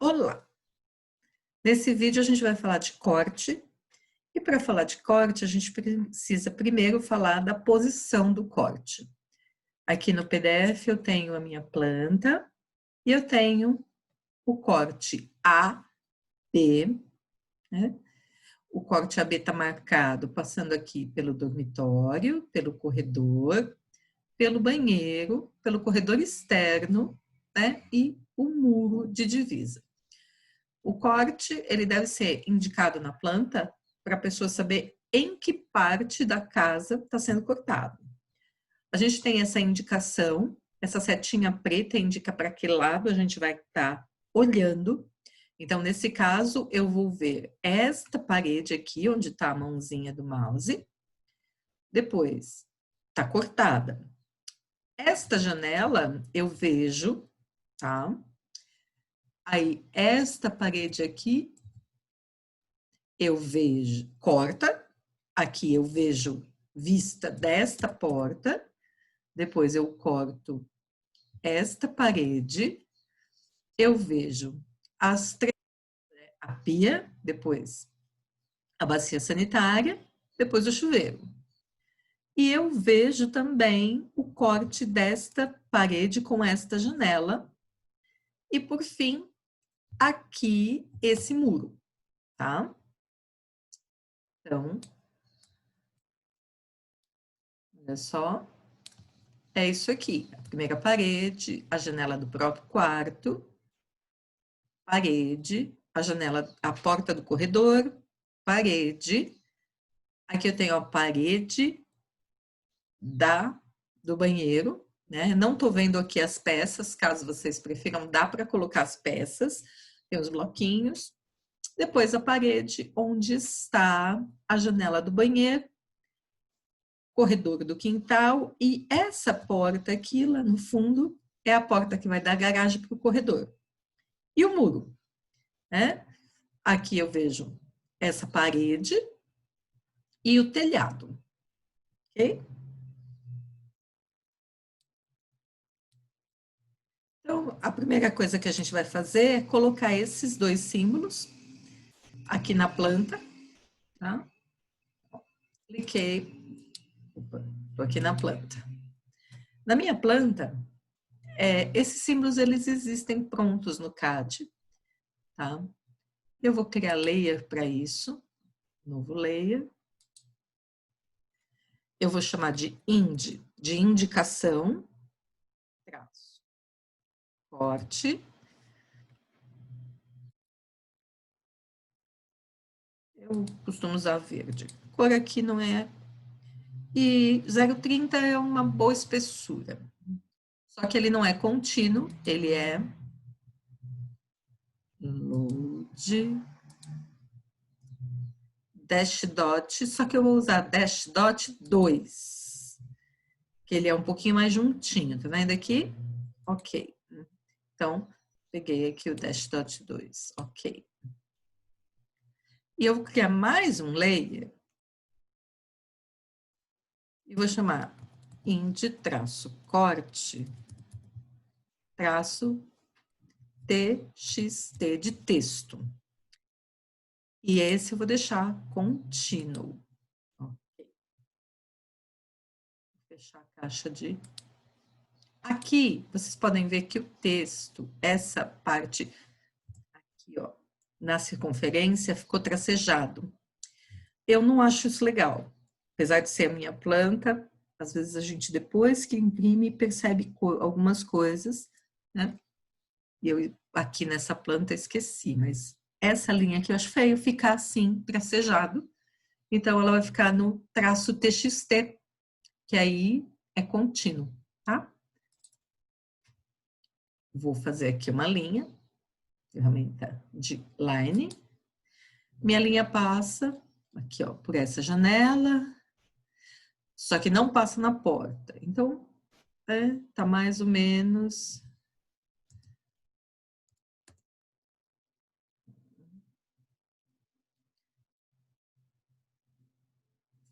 Olá! Nesse vídeo a gente vai falar de corte, e para falar de corte a gente precisa primeiro falar da posição do corte. Aqui no PDF eu tenho a minha planta e eu tenho o corte A, B, né? O corte AB está marcado passando aqui pelo dormitório, pelo corredor, pelo banheiro, pelo corredor externo, né? E o muro de divisa. O corte, ele deve ser indicado na planta para a pessoa saber em que parte da casa está sendo cortado. A gente tem essa indicação, essa setinha preta indica para que lado a gente vai estar olhando. Então, nesse caso, eu vou ver esta parede aqui, onde está a mãozinha do mouse. Depois, está cortada. Esta janela eu vejo, tá? Aí, esta parede aqui, eu vejo, corta, aqui eu vejo vista desta porta, depois eu corto esta parede, eu vejo as três, a pia, depois a bacia sanitária, depois o chuveiro. E eu vejo também o corte desta parede com esta janela, e por fim, aqui esse muro, tá? Então, olha só, é isso aqui, a primeira parede, a janela do próprio quarto, parede, a janela, a porta do corredor, parede, aqui eu tenho a parede do banheiro, né? Não tô vendo aqui as peças, caso vocês prefiram, dá para colocar as peças, tem os bloquinhos, depois a parede onde está a janela do banheiro, corredor do quintal, e essa porta aqui, lá no fundo, é a porta que vai da garagem para o corredor. E o muro, né? Aqui eu vejo essa parede e o telhado, ok? Então, a primeira coisa que a gente vai fazer é colocar esses dois símbolos aqui na planta, tá? Cliquei, tô aqui na planta. Na minha planta, esses símbolos, eles existem prontos no CAD, tá? Eu vou criar layer para isso, novo layer. Eu vou chamar de indicação, traço, corte. Eu costumo usar verde. A cor aqui não é... E 0,30 é uma boa espessura. Só que ele não é contínuo, ele é load dash dot, só que eu vou usar dash dot 2, que ele é um pouquinho mais juntinho, tá vendo aqui? Ok. Então, peguei aqui o dash dot 2, ok. E eu vou criar mais um layer e vou chamar ind-corte traço txt de texto. E esse eu vou deixar contínuo. Ok. Vou fechar a caixa de... Aqui, vocês podem ver que o texto, essa parte aqui, ó, na circunferência, ficou tracejado. Eu não acho isso legal. Apesar de ser a minha planta, às vezes a gente, depois que imprime, percebe algumas coisas, né? E eu, aqui nessa planta, esqueci, mas essa linha aqui eu acho feio ficar assim, tracejado. Então, ela vai ficar no traço TXT, que aí é contínuo, tá? Vou fazer aqui uma linha, ferramenta de line. Minha linha passa aqui, ó, por essa janela, só que não passa na porta. Então, tá mais ou menos...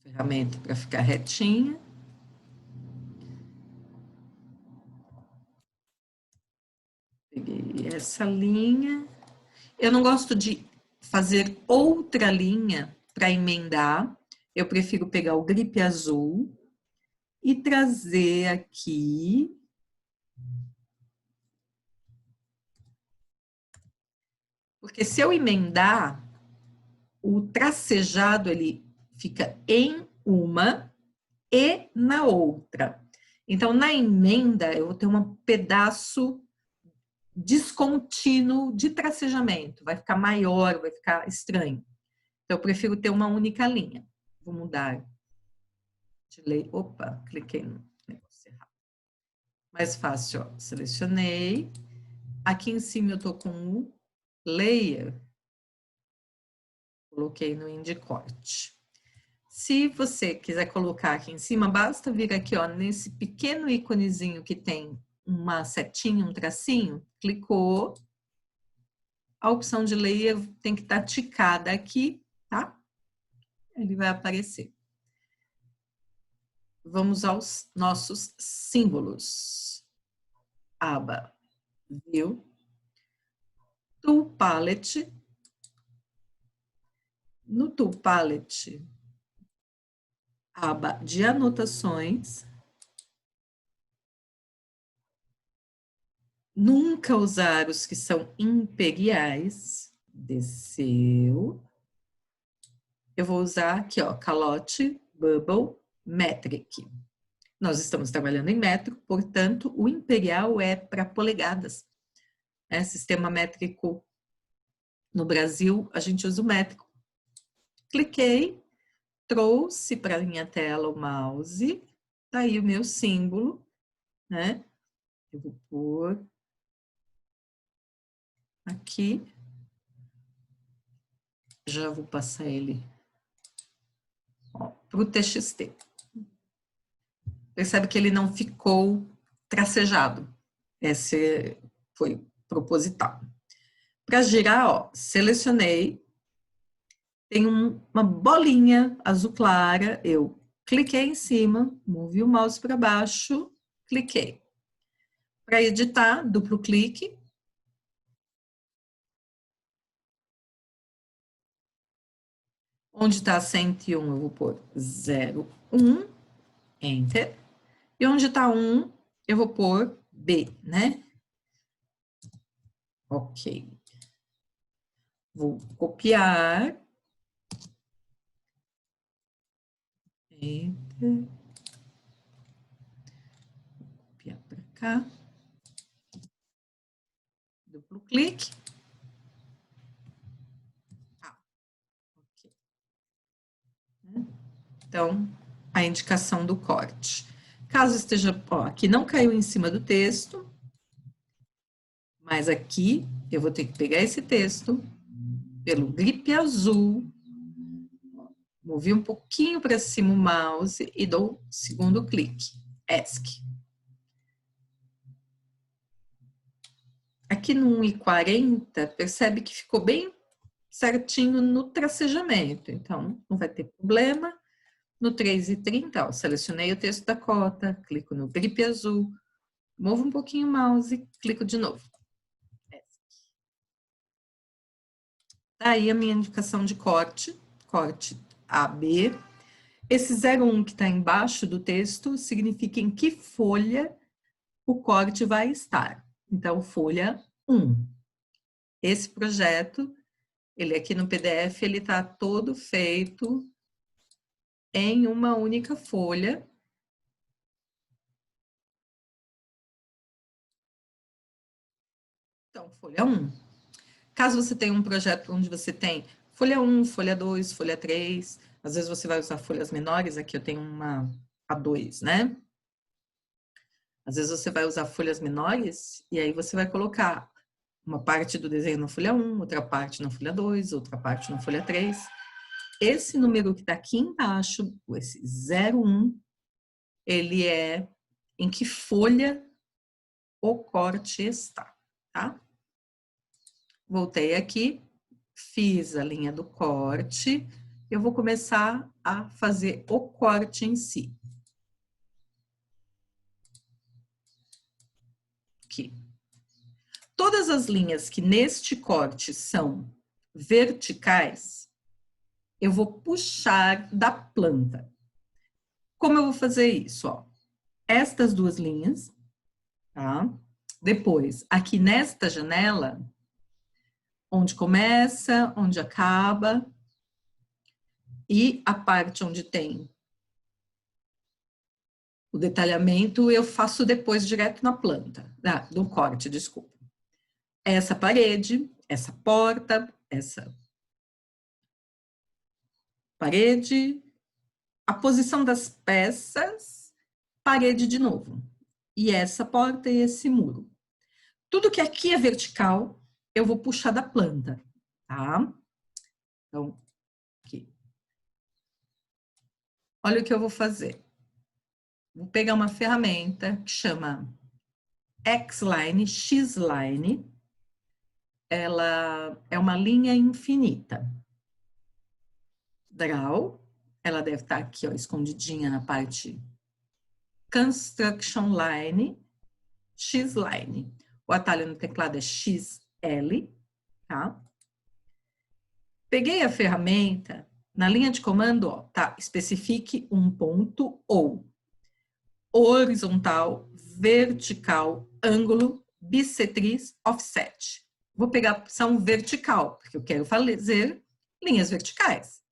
Ferramenta para ficar retinha. Peguei essa linha Eu não gosto de fazer outra linha para emendar. Eu prefiro pegar o gripe azul e trazer aqui. Porque se eu emendar, o tracejado ele fica em uma e na outra. Então, na emenda, eu vou ter um pedaço descontínuo de tracejamento. Vai ficar maior, vai ficar estranho. Então, eu prefiro ter uma única linha. Vou mudar de lei. Opa, cliquei no negócio errado. Mais fácil, ó. Selecionei. Aqui em cima eu tô com o layer. Coloquei no Indicorte. Se você quiser colocar aqui em cima, basta vir aqui, ó, nesse pequeno íconezinho que tem uma setinha, um tracinho, clicou. A opção de layer tem que estar ticada aqui, tá? Ele vai aparecer. Vamos aos nossos símbolos. Aba View, Tool Palette. No Tool Palette, aba de anotações. Nunca usar os que são imperiais. Desceu. Eu vou usar aqui, ó, calote, bubble, metric. Nós estamos trabalhando em metro, portanto, o imperial é para polegadas. É sistema métrico no Brasil, a gente usa o métrico. Cliquei, trouxe para a minha tela o mouse, tá aí o meu símbolo, né? Eu vou pôr aqui, já vou passar ele para o TXT. Percebe que ele não ficou tracejado. Esse foi proposital. Para girar, ó, selecionei, tem uma bolinha azul clara, eu cliquei em cima, movi o mouse para baixo, cliquei. Para editar, duplo clique. Onde está 101, eu vou pôr 01, Enter. E onde está 1, eu vou pôr B, né? Ok. Vou copiar. Enter. Copiar para cá. Duplo clique. Ok. Então, a indicação do corte. Caso esteja, ó, aqui não caiu em cima do texto, mas aqui eu vou ter que pegar esse texto pelo gripe azul, movi um pouquinho para cima o mouse e dou segundo clique, ESC. Aqui no 1,40, percebe que ficou bem certinho no tracejamento, então não vai ter problema. No 3,30, ó, selecionei o texto da cota, clico no gripe azul, movo um pouquinho o mouse, clico de novo. Tá aí a minha indicação de corte, corte AB. Esse 01 que está embaixo do texto significa em que folha o corte vai estar. Então, folha 1. Esse projeto, ele aqui no PDF, ele está todo feito em uma única folha. Então, folha 1. Caso você tenha um projeto onde você tem folha 1, folha 2, folha 3, às vezes você vai usar folhas menores, aqui eu tenho uma A2, né? Às vezes você vai usar folhas menores e aí você vai colocar uma parte do desenho na folha 1, outra parte na folha 2, outra parte na folha 3. Esse número que está aqui embaixo, esse 01, ele é em que folha o corte está, tá? Voltei aqui, fiz a linha do corte, eu vou começar a fazer o corte em si. Aqui. todas as linhas que neste corte são verticais, eu vou puxar da planta. Como eu vou fazer isso? Ó, estas duas linhas, tá? Depois, aqui nesta janela, onde começa, onde acaba, e a parte onde tem o detalhamento, eu faço depois direto na planta, no corte, desculpa. Essa parede, essa porta, essa parede, a posição das peças, parede de novo. E essa porta e esse muro. Tudo que aqui é vertical, eu vou puxar da planta, tá? Então, aqui. Olha o que eu vou fazer. Vou pegar uma ferramenta que chama X-Line, X-Line. Ela é uma linha infinita. Draw. Ela deve estar aqui, ó, escondidinha na parte Construction Line, X-Line. O atalho no teclado é XL, tá? Peguei a ferramenta, na linha de comando, ó, tá? Especifique um ponto ou horizontal, vertical, ângulo, bissetriz, offset. Vou pegar a opção vertical, porque eu quero fazer linhas verticais.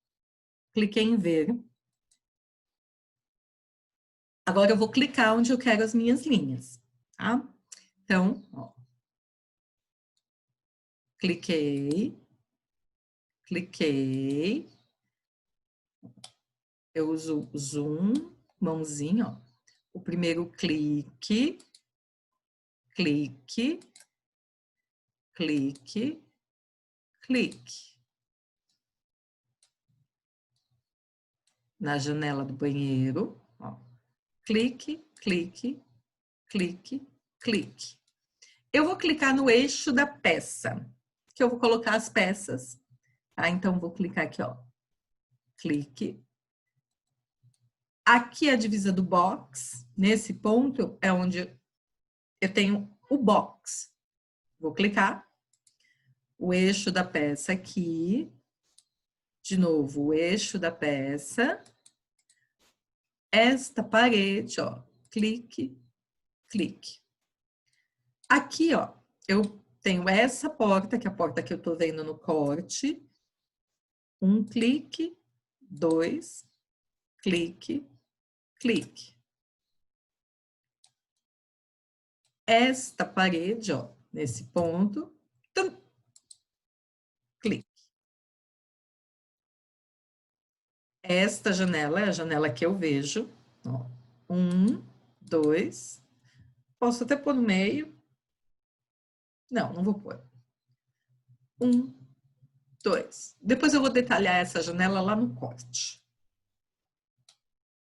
Cliquei em ver. Agora eu vou clicar onde eu quero as minhas linhas, tá? Então, ó, cliquei. Eu uso o zoom, mãozinha, ó. O primeiro clique, clique. Na janela do banheiro, ó. Clique. Eu vou clicar no eixo da peça, que eu vou colocar as peças, tá? Então, vou clicar aqui, ó. Clique. Aqui é a divisa do box, nesse ponto é onde eu tenho o box. Vou clicar. O eixo da peça aqui. De novo, o eixo da peça. Esta parede, ó. Clique. Aqui, ó, eu tenho essa porta, que é a porta que eu tô vendo no corte. Um clique, dois, clique. Esta parede, ó, nesse ponto, clique. Esta janela é a janela que eu vejo, ó. Um, dois, posso até pôr no meio. Não vou pôr. Um, dois. Depois eu vou detalhar essa janela lá no corte.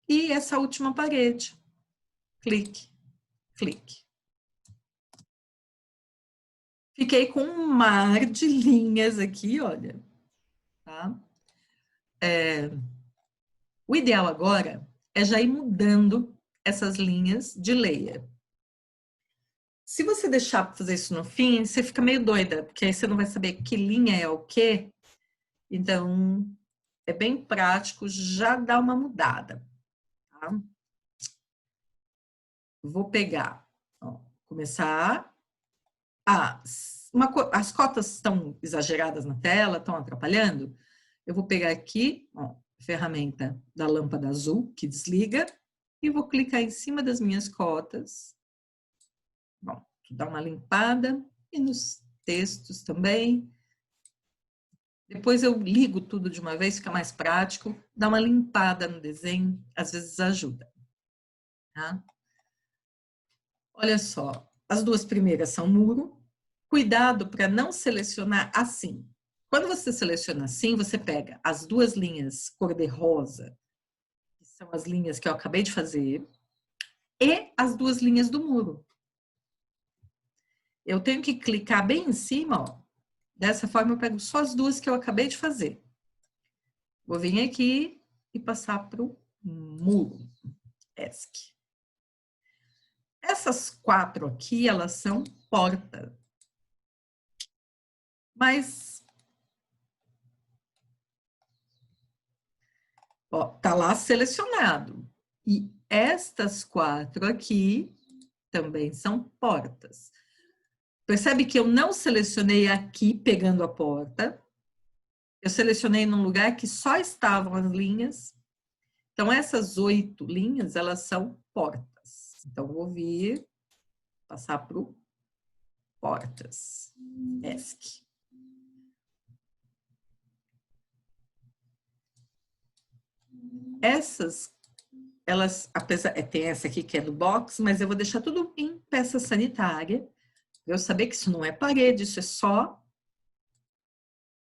E essa última parede. Clique. Fiquei com um mar de linhas aqui, olha. Tá? O ideal agora é já ir mudando essas linhas de layer. Se você deixar para fazer isso no fim, você fica meio doida, porque aí você não vai saber que linha é o quê. Então, é bem prático já dar uma mudada. Tá? Vou pegar, ó, começar. As cotas estão exageradas na tela, estão atrapalhando. Eu vou pegar aqui, ó, a ferramenta da lâmpada azul, que desliga, e vou clicar em cima das minhas cotas. Bom, dar uma limpada, e nos textos também. Depois eu ligo tudo de uma vez, fica mais prático. Dá uma limpada no desenho, às vezes ajuda. Tá? Olha só, as duas primeiras são muro. Cuidado para não selecionar assim. Quando você seleciona assim, você pega as duas linhas cor-de-rosa, que são as linhas que eu acabei de fazer, e as duas linhas do muro. Eu tenho que clicar bem em cima, ó. Dessa forma eu pego só as duas que eu acabei de fazer. Vou vir aqui e passar para o muro. ESC. Essas quatro aqui, elas são portas. Mas, ó, tá lá selecionado. E estas 4 aqui também são portas. Percebe que eu não selecionei aqui pegando a porta. Eu selecionei num lugar que só estavam as linhas. Então, essas 8 linhas, elas são portas. Então, vou vir, passar para o portas. ESC. Essas, elas, apesar, tem essa aqui que é do box, mas eu vou deixar tudo em peça sanitária, para eu saber que isso não é parede, isso é só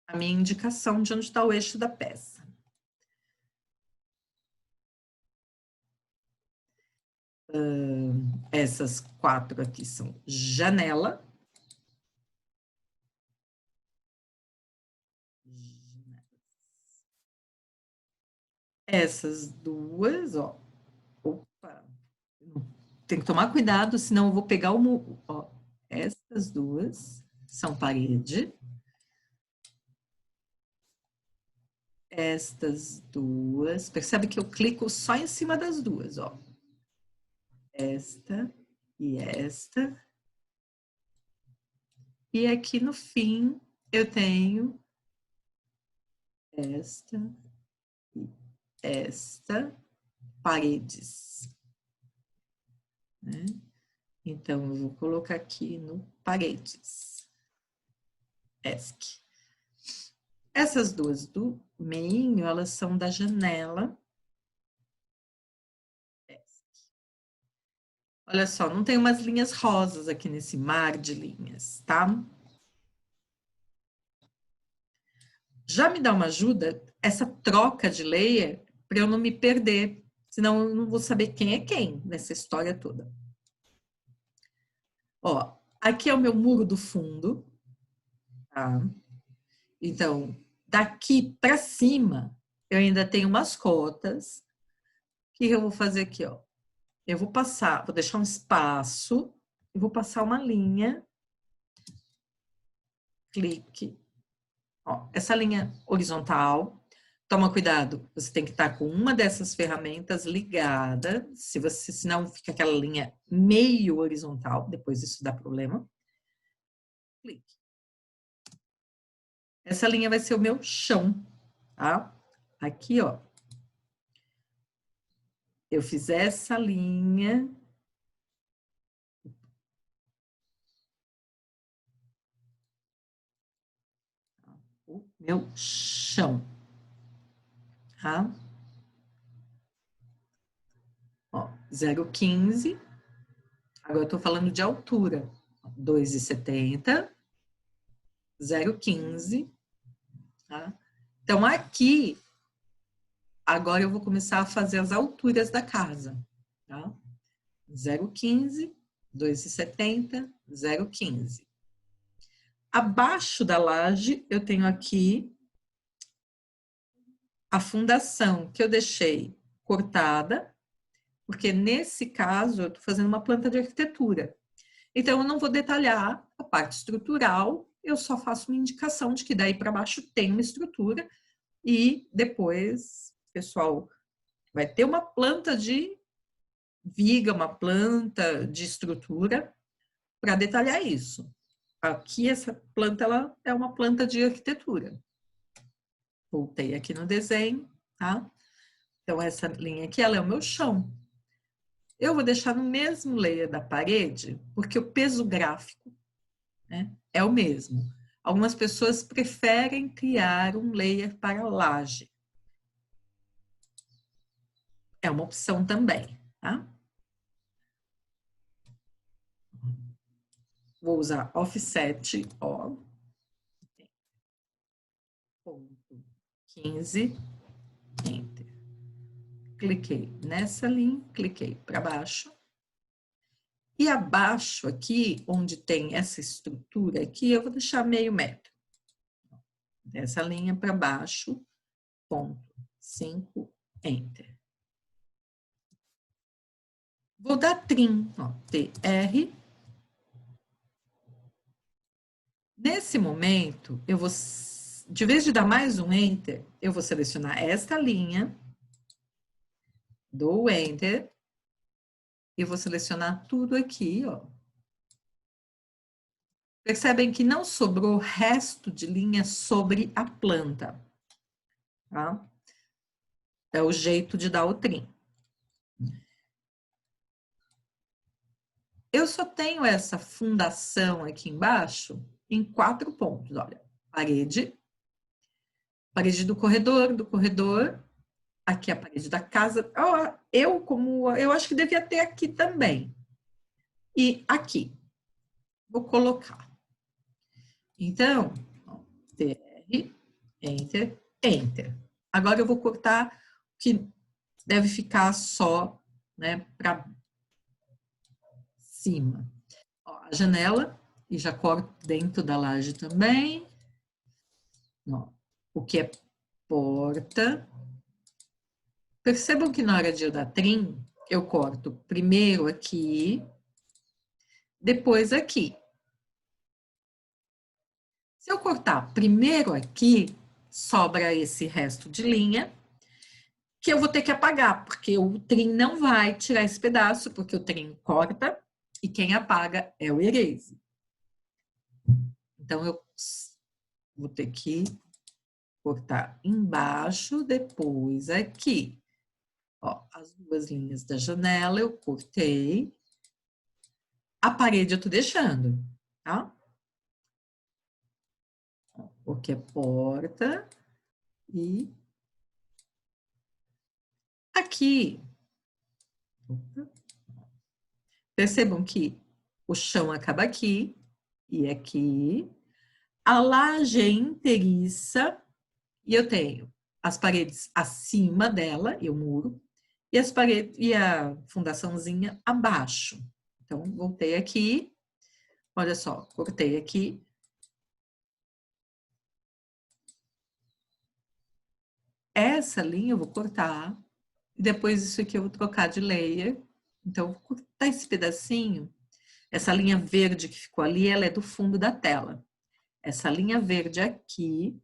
a minha indicação de onde está o eixo da peça. Essas 4 aqui são janela. Essas 2, ó. Opa! Tem que tomar cuidado, senão eu vou pegar o muro. Ó, essas 2 são parede. Estas 2. Percebe que eu clico só em cima das 2, ó. Esta e esta. E aqui no fim eu tenho esta e esta paredes. Né? Então, eu vou colocar aqui no paredes. ESC. Essas 2 do meio, elas são da janela. ESC. Olha só, não tem umas linhas rosas aqui nesse mar de linhas, tá? Já me dá uma ajuda essa troca de layer para eu não me perder, senão eu não vou saber quem é quem nessa história toda. Ó, aqui é o meu muro do fundo, tá? Então, daqui para cima, eu ainda tenho umas cotas. O que eu vou fazer aqui, ó? Eu vou passar, vou deixar um espaço e vou passar uma linha. Clique. Ó, essa linha horizontal. Toma cuidado, você tem que estar com uma dessas ferramentas ligada, senão fica aquela linha meio horizontal, depois isso dá problema. Clique. Essa linha vai ser o meu chão, tá? Aqui, ó. Eu fiz essa linha. O meu chão, tá? Ó, 0,15. Agora eu tô falando de altura. 2,70. 0,15. Tá? Então, aqui, agora eu vou começar a fazer as alturas da casa. Tá? 0,15, 2,70, 0,15. Abaixo da laje, eu tenho aqui a fundação que eu deixei cortada, porque nesse caso eu estou fazendo uma planta de arquitetura. Então, eu não vou detalhar a parte estrutural, eu só faço uma indicação de que daí para baixo tem uma estrutura e depois, pessoal, vai ter uma planta de viga, uma planta de estrutura para detalhar isso. Aqui, essa planta ela é uma planta de arquitetura. Voltei aqui no desenho, tá? Então, essa linha aqui, ela é o meu chão. Eu vou deixar no mesmo layer da parede, porque o peso gráfico, né, é o mesmo. Algumas pessoas preferem criar um layer para laje. É uma opção também, tá? Vou usar offset, ó. Ponto 15, enter. Cliquei nessa linha, cliquei para baixo. E abaixo aqui, onde tem essa estrutura aqui, eu vou deixar meio metro. Dessa linha para baixo, ponto 5, enter. Vou dar trim, ó, TR. Nesse momento, eu vou, de vez de dar mais um Enter, eu vou selecionar esta linha, dou Enter, e vou selecionar tudo aqui, ó. Percebem que não sobrou resto de linha sobre a planta, tá? É o jeito de dar o trim. Eu só tenho essa fundação aqui embaixo em 4 pontos, olha. Parede do corredor, aqui a parede da casa. Eu acho que devia ter aqui também. E aqui. Vou colocar. Então, TR, Enter, Enter. Agora eu vou cortar o que deve ficar só, né, para cima. Ó, a janela, e já corto dentro da laje também. Ó, o que é porta. Percebam que na hora de eu dar trim, eu corto primeiro aqui, depois aqui. Se eu cortar primeiro aqui, sobra esse resto de linha, que eu vou ter que apagar, porque o trim não vai tirar esse pedaço, porque o trim corta, e quem apaga é o erase. Então, eu vou ter que cortar embaixo, depois aqui. Ó, as 2 linhas da janela eu cortei. A parede eu tô deixando, tá? Porque é porta e aqui. Percebam que o chão acaba aqui e aqui. A laje é inteiriça e eu tenho as paredes acima dela, e o muro, e as paredes e a fundaçãozinha abaixo. Então, voltei aqui. Olha só, cortei aqui. Essa linha eu vou cortar. E depois isso aqui eu vou trocar de layer. Então, eu vou cortar esse pedacinho. Essa linha verde que ficou ali, ela é do fundo da tela. Essa linha verde aqui,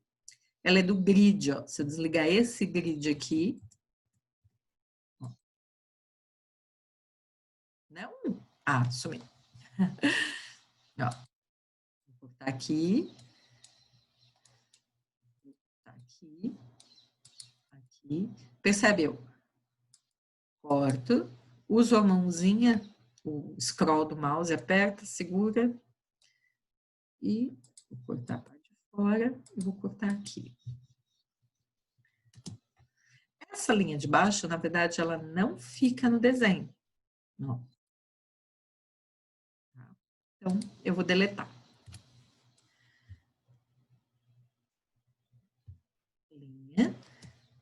ela é do grid, ó. Se eu desligar esse grid aqui... Ó. Não? Ah, sumiu. Ó. Vou cortar aqui. Aqui. Aqui. Percebeu? Corto. Uso a mãozinha, o scroll do mouse, aperta, segura. E vou cortar a parte de fora e vou cortar aqui. Essa linha de baixo, na verdade, ela não fica no desenho. Não. Então, eu vou deletar. Linha.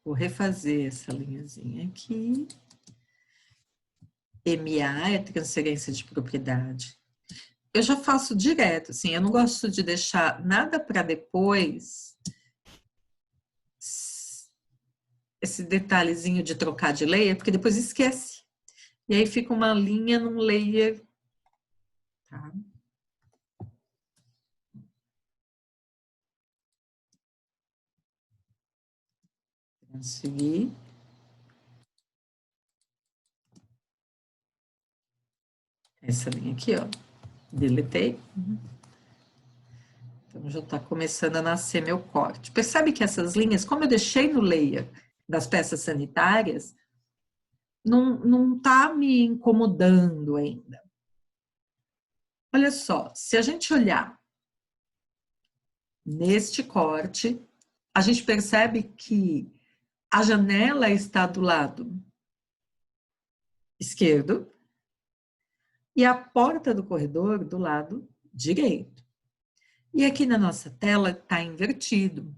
Vou refazer essa linhazinha aqui. MA é transferência de propriedade. Eu já faço direto, assim, eu não gosto de deixar nada para depois. Esse detalhezinho de trocar de layer, porque depois esquece. E aí fica uma linha num layer. Tá? Transferir. Essa linha aqui, ó. Deletei. Então, já está começando a nascer meu corte. Percebe que essas linhas, como eu deixei no layer das peças sanitárias, não está me incomodando ainda. Olha só, se a gente olhar neste corte, a gente percebe que a janela está do lado esquerdo e a porta do corredor do lado direito. E aqui na nossa tela está invertido.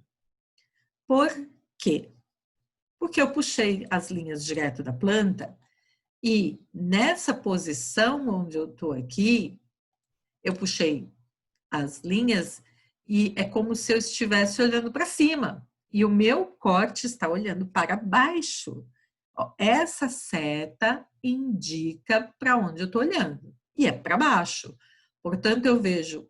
Por quê? Porque eu puxei as linhas direto da planta e nessa posição onde eu estou aqui, eu puxei as linhas e é como se eu estivesse olhando para cima. E o meu corte está olhando para baixo. Essa seta indica para onde eu estou olhando. E é para baixo. Portanto, eu vejo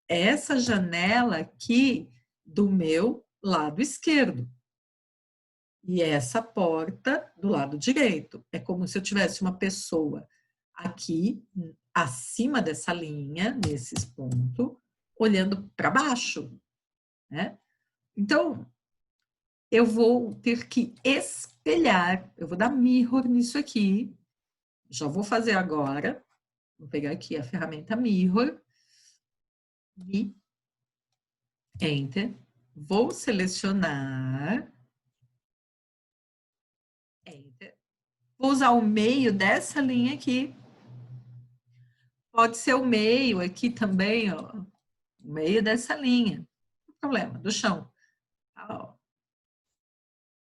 essa janela aqui do meu lado esquerdo. E essa porta do lado direito. É como se eu tivesse uma pessoa aqui, acima dessa linha, nesses pontos, olhando para baixo, né? Então, eu vou ter que espelhar, eu vou dar mirror nisso aqui, já vou fazer agora, vou pegar aqui a ferramenta mirror, e enter, vou selecionar, enter, vou usar o meio dessa linha aqui, pode ser o meio aqui também, ó, o meio dessa linha, não tem problema, do chão, ó.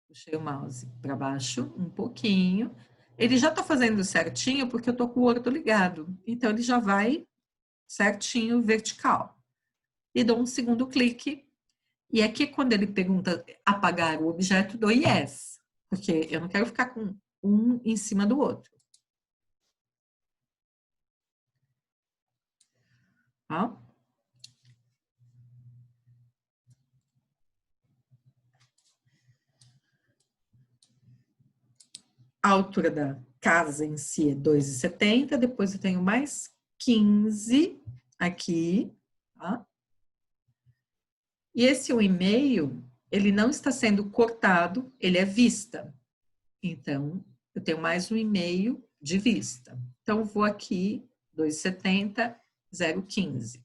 Puxei o mouse para baixo um pouquinho. Ele já está fazendo certinho porque eu estou com o orto ligado. Então, ele já vai certinho vertical. E dou um segundo clique. E aqui, quando ele pergunta apagar o objeto, dou yes. Porque eu não quero ficar com um em cima do outro. Tá? A altura da casa em si é 2,70. Depois eu tenho mais 15 aqui. Tá? E esse 1,5, ele não está sendo cortado, ele é vista. Então, eu tenho mais 1,5 de vista. Então, vou aqui, 2,70, 0,15.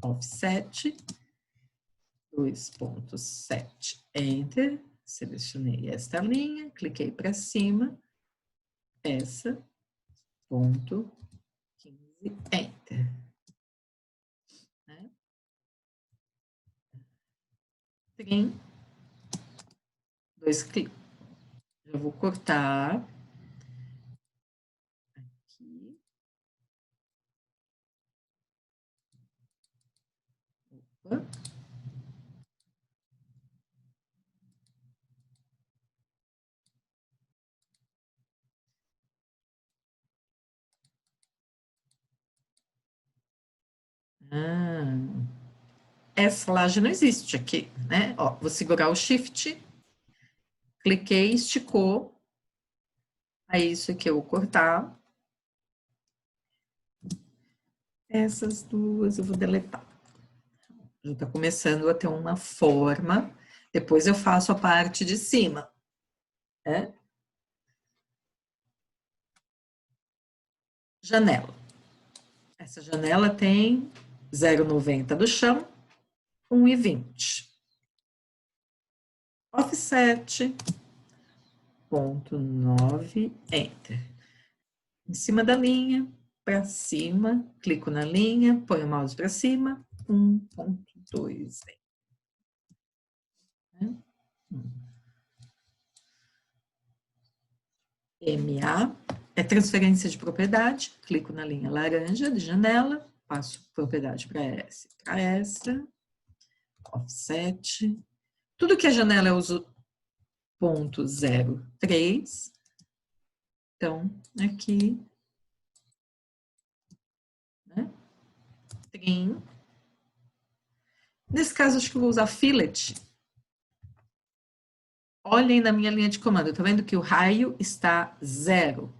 Offset, 2,7. Enter. Selecionei esta linha, cliquei para cima. Essa, ponto 15, Enter. Né? Trim, 2 cliques. Já vou cortar aqui. Opa. Essa laje não existe aqui, né? Ó, vou segurar o Shift, cliquei, esticou. Aí isso aqui eu vou cortar. Essas duas eu vou deletar. Já está começando a ter uma forma. Depois eu faço a parte de cima. Né? Janela. Essa janela tem 0,90 do chão, 1,20. Offset, ponto 9, Enter. Em cima da linha, para cima, clico na linha, ponho o mouse para cima, 1,2. MA é transferência de propriedade, clico na linha laranja de janela, passo propriedade para essa, offset. Tudo que é janela eu uso ponto 0,3. Então, aqui, né? Trim. Nesse caso, acho que eu vou usar fillet. Olhem na minha linha de comando, tá vendo que o raio está 0.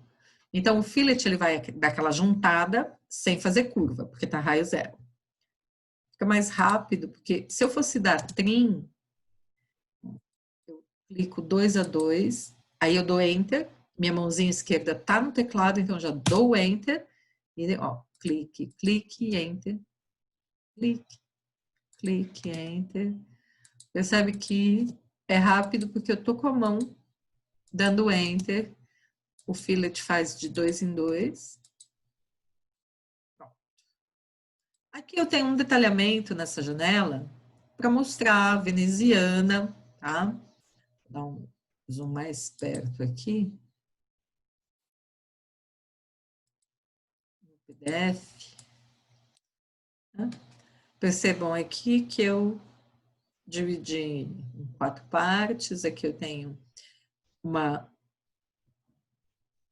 Então, o fillet ele vai dar aquela juntada sem fazer curva, porque tá raio 0. Fica mais rápido, porque se eu fosse dar trim, eu clico 2 a 2, aí eu dou Enter, minha mãozinha esquerda tá no teclado, então já dou Enter, e ó, clique, clique, Enter, clique, clique, Enter. Percebe que é rápido porque eu tô com a mão dando Enter, o fillet faz de 2 em 2. Aqui eu tenho um detalhamento nessa janela para mostrar a veneziana, tá? Vou dar um zoom mais perto aqui. No PDF. Tá? Percebam aqui que eu dividi em 4 partes. Aqui eu tenho uma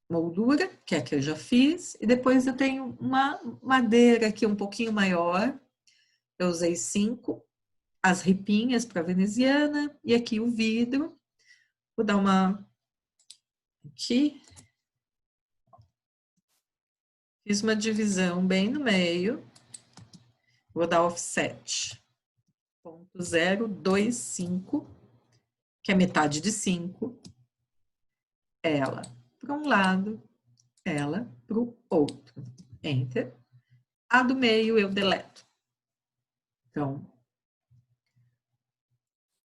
moldura, que é a que eu já fiz, e depois eu tenho uma madeira aqui um pouquinho maior, eu usei 5, as ripinhas para veneziana, e aqui o vidro, vou dar uma aqui, fiz uma divisão bem no meio, vou dar offset, 0,025, que é metade de 5, ela para um lado, ela para o outro, enter, a do meio eu deleto. Então,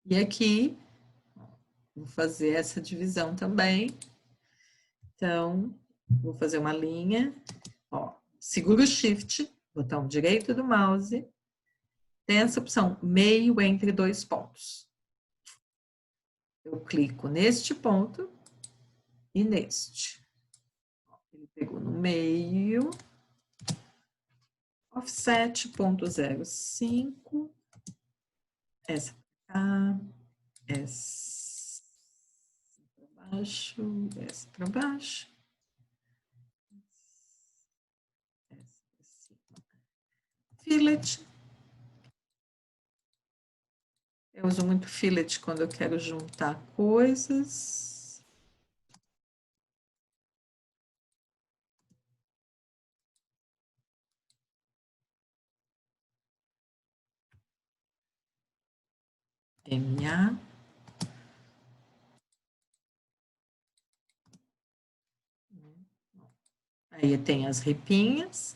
e aqui, vou fazer essa divisão também. Então, vou fazer uma linha, ó, seguro o Shift, botão direito do mouse, tem essa opção, meio entre 2 pontos. Eu clico neste ponto e neste. Ele pegou no meio, offset, 0,05, essa pra cá, essa para baixo, essa para baixo, essa para cima. Fillet. Eu uso muito fillet quando eu quero juntar coisas. MA. Aí tem as ripinhas.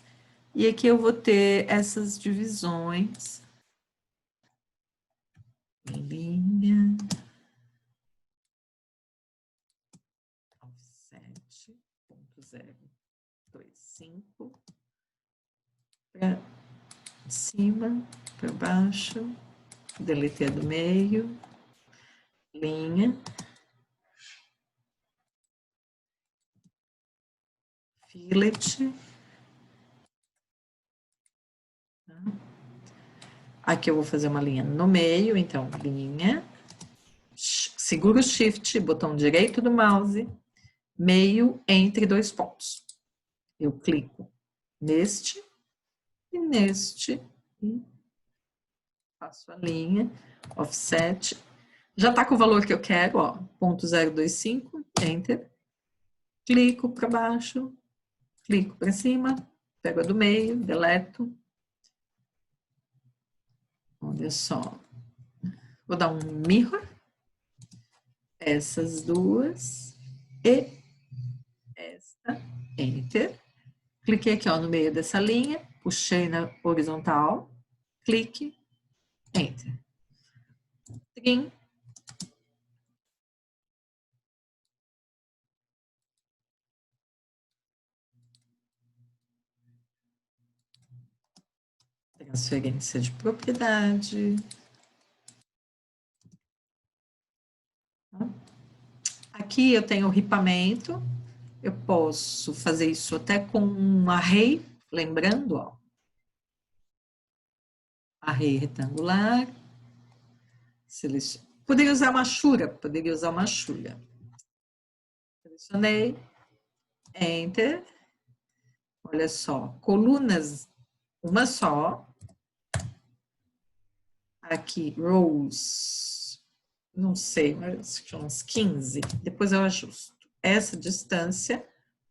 E aqui eu vou ter essas divisões. Linha. Offset. 0,25. Para cima, para baixo. Deletar do meio. Linha. Fillet. Aqui eu vou fazer uma linha no meio, então, linha. Seguro o Shift, botão direito do mouse, meio entre 2 pontos. Eu clico neste e neste e faço a linha, offset. Já tá com o valor que eu quero, ó, 0,025, enter. Clico para baixo, clico para cima, pego a do meio, deleto. Olha só. Vou dar um mirror. Essas duas e esta, enter. Cliquei aqui ó, no meio dessa linha, puxei na horizontal, clique, enter. Trim. Transferência de propriedade. Aqui eu tenho o ripamento, eu posso fazer isso até com um array, lembrando, ó. Array retangular. Poderia usar uma chura, Selecionei, enter. Olha só, colunas, uma só. Aqui, rows, não sei, mas uns 15. Depois eu ajusto. Essa distância,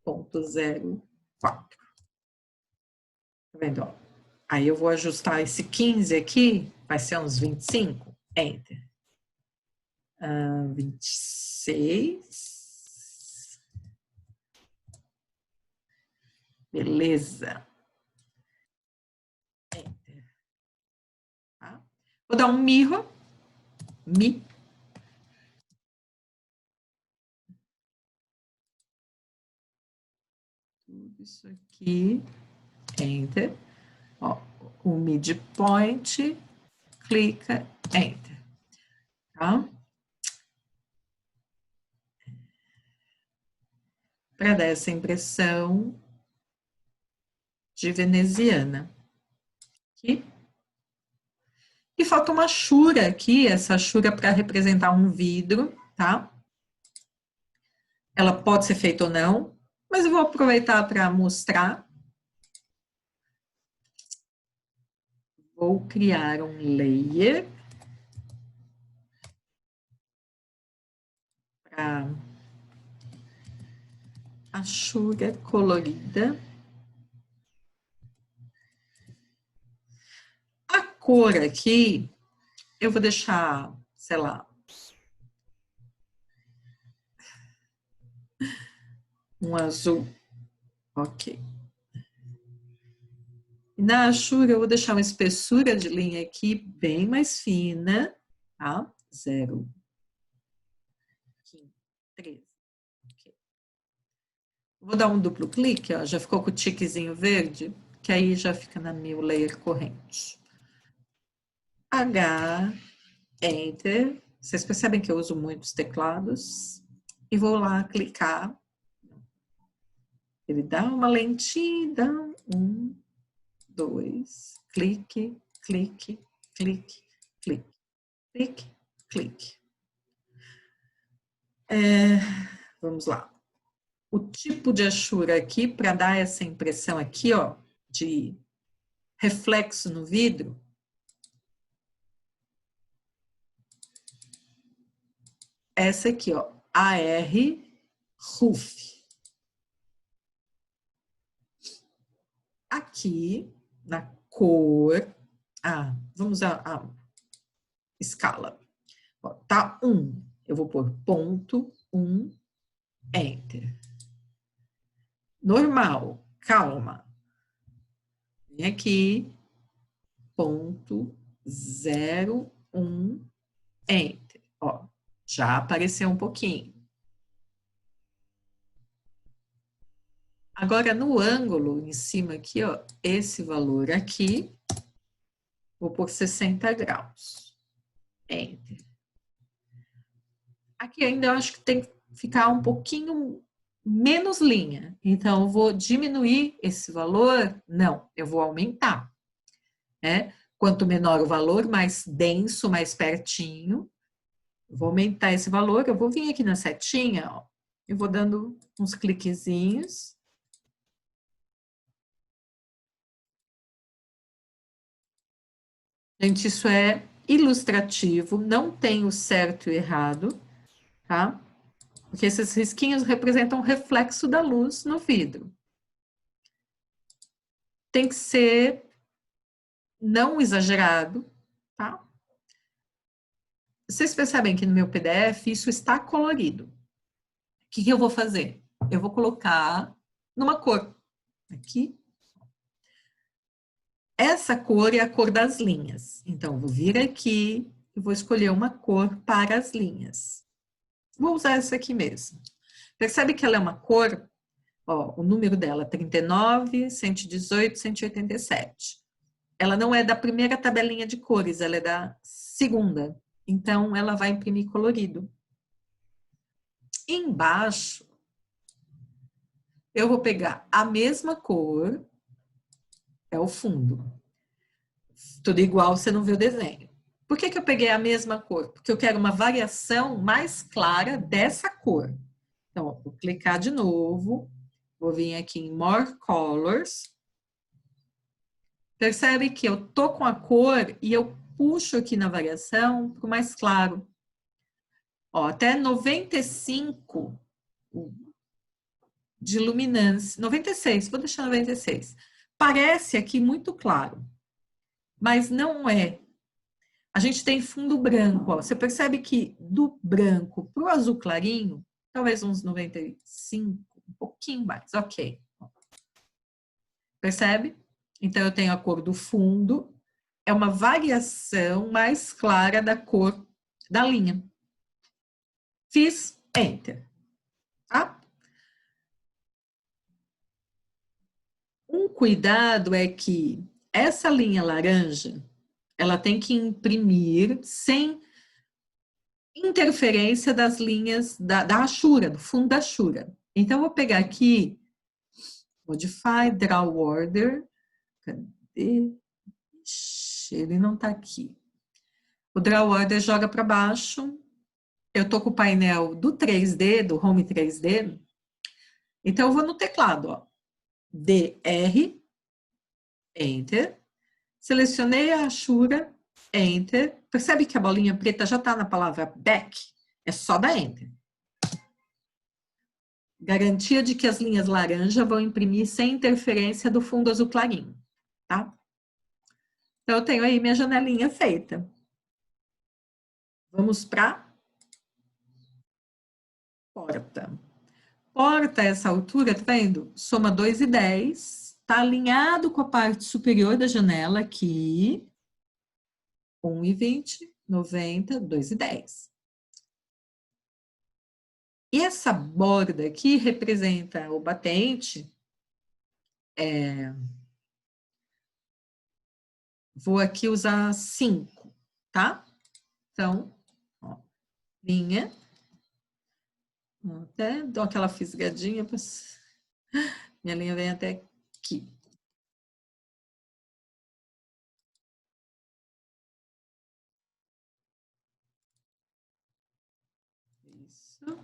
0,04. Tá vendo? Ó? Aí eu vou ajustar esse 15 aqui, vai ser uns 25. Enter. 26. Beleza. Enter. Tá? Vou dar um mirror. Mi. Tudo isso aqui. Enter. Ó, o midpoint. Clica, enter. Tá? Para dar essa impressão de veneziana. Aqui. E falta uma chura aqui, essa chura para representar um vidro, tá? Ela pode ser feita ou não. Mas eu vou aproveitar para mostrar. Vou criar um layer para Ashura colorida. A cor aqui, eu vou deixar, sei lá, um azul. Ok. Na Ashura, eu vou deixar uma espessura de linha aqui bem mais fina, tá? 0, 15, 13. Okay. Vou dar um duplo clique, ó, já ficou com o tiquezinho verde, que aí já fica na meu layer corrente. H, Enter. Vocês percebem que eu uso muitos teclados. E vou lá clicar. Ele dá uma lentidão. 1, 2, clique, clique, clique, clique, clique, clique. Vamos lá. O tipo de Ashura aqui, para dar essa impressão aqui, ó, de reflexo no vidro, essa aqui, ó, AR Roof. Aqui, na cor, vamos a escala. Ó, tá 1, eu vou pôr ponto, 1, Enter. Normal, calma. Vem aqui, ponto, 0, 1, Enter. Ó, já apareceu um pouquinho. Agora, no ângulo, em cima aqui, ó, esse valor aqui, vou pôr 60 graus. Enter. Aqui ainda eu acho que tem que ficar um pouquinho menos linha. Então, eu vou diminuir esse valor? Não, eu vou aumentar. Né? Quanto menor o valor, mais denso, mais pertinho. Eu vou aumentar esse valor, eu vou vir aqui na setinha, ó, eu vou dando uns cliquezinhos. Gente, isso é ilustrativo, não tem o certo e o errado, tá? Porque esses risquinhos representam o reflexo da luz no vidro. Tem que ser não exagerado, tá? Vocês percebem que no meu PDF isso está colorido. O que eu vou fazer? Eu vou colocar numa cor. Aqui. Essa cor é a cor das linhas. Então, eu vou vir aqui e vou escolher uma cor para as linhas. Vou usar essa aqui mesmo. Percebe que ela é uma cor, ó, o número dela é 39, 118, 187. Ela não é da primeira tabelinha de cores, ela é da segunda. Então, ela vai imprimir colorido. Embaixo, eu vou pegar a mesma cor, é o fundo. Tudo igual, você não vê o desenho. Por que eu peguei a mesma cor? Porque eu quero uma variação mais clara dessa cor. Então, ó, vou clicar de novo, vou vir aqui em More Colors. Percebe que eu tô com a cor e eu puxo aqui na variação para o mais claro. Ó, até 95 de luminância, 96, vou deixar 96. Parece aqui muito claro, mas não é. A gente tem fundo branco, ó. Você percebe que do branco para o azul clarinho, talvez uns 95, um pouquinho mais, ok. Percebe? Então, eu tenho a cor do fundo, é uma variação mais clara da cor da linha. Fiz Enter, tá? Um cuidado é que essa linha laranja, ela tem que imprimir sem interferência das linhas da Ashura, do fundo da Ashura. Então, eu vou pegar aqui, Modify, Draw Order. Cadê? Ixi, ele não está aqui. O Draw Order joga para baixo. Eu estou com o painel do 3D, do Home 3D. Então, eu vou no teclado, ó. DR, Enter. Selecionei a Ashura, Enter. Percebe que a bolinha preta já está na palavra back? É só dar Enter. Garantia de que as linhas laranja vão imprimir sem interferência do fundo azul clarinho, tá? Então, eu tenho aí minha janelinha feita. Vamos para porta. Porta, essa altura, tá vendo? Soma 2 e 10. Tá alinhado com a parte superior da janela aqui. 1 e 20, 90, 2 e 10. E essa borda aqui representa o batente. Vou aqui usar 5, tá? Então, ó, linha. Até dou aquela fisgadinha. Minha linha vem até aqui. Isso.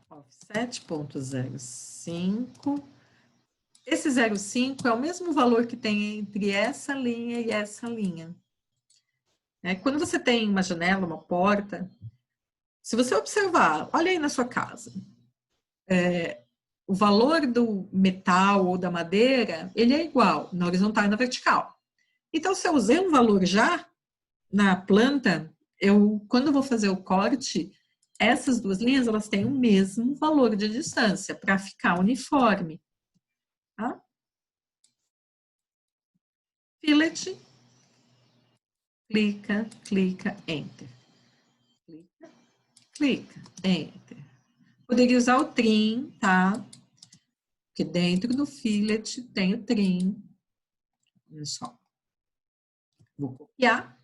Offset, ponto 0,5. Esse 0,5 é o mesmo valor que tem entre essa linha e essa linha. Quando você tem uma janela, uma porta, se você observar, olha aí na sua casa, o valor do metal ou da madeira, ele é igual na horizontal e na vertical. Então, se eu usei um valor já na planta, quando eu vou fazer o corte, essas duas linhas, elas têm o mesmo valor de distância para ficar uniforme. Tá? Fillet, clica, clica, enter. Clica, clica, enter. Poderia usar o trim, tá? Porque dentro do fillet tem o trim. Olha só. Vou copiar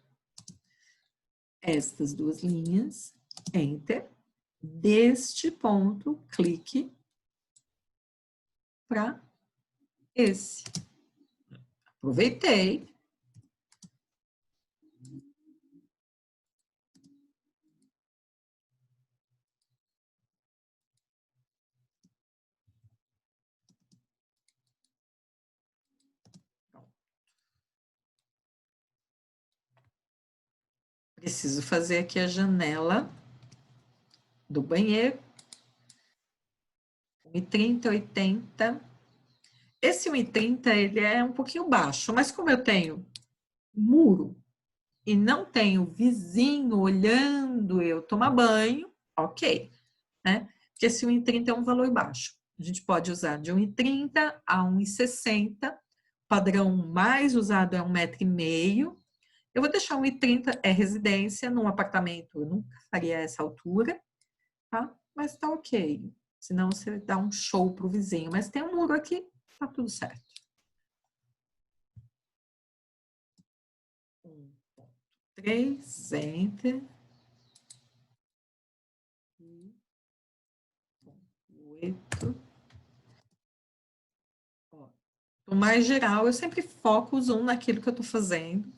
estas duas linhas, enter. Deste ponto, clique para esse. Aproveitei. Preciso fazer aqui a janela do banheiro. 1,30, 80. Esse 1,30 ele é um pouquinho baixo, mas como eu tenho muro e não tenho vizinho olhando eu tomar banho, ok, né? Porque esse 1,30 é um valor baixo. A gente pode usar de 1,30 a 1,60. O padrão mais usado é 1,5 m. Eu vou deixar 1,30, é residência, num apartamento eu nunca faria essa altura, tá? Mas tá ok. Senão você dá um show pro vizinho. Mas tem um muro aqui, tá tudo certo. 1,3, enter. 8. No mais geral, eu sempre foco o zoom naquilo que eu tô fazendo.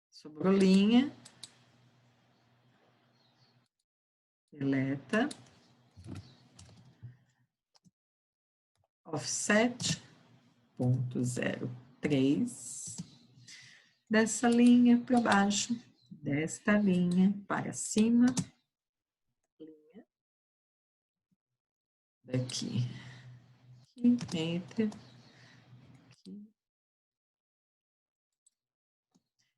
Sobrou linha. Deleta. Offset, 0,03. Dessa linha para baixo. Desta linha para cima. Linha. Daqui. Aqui, enter. Aqui.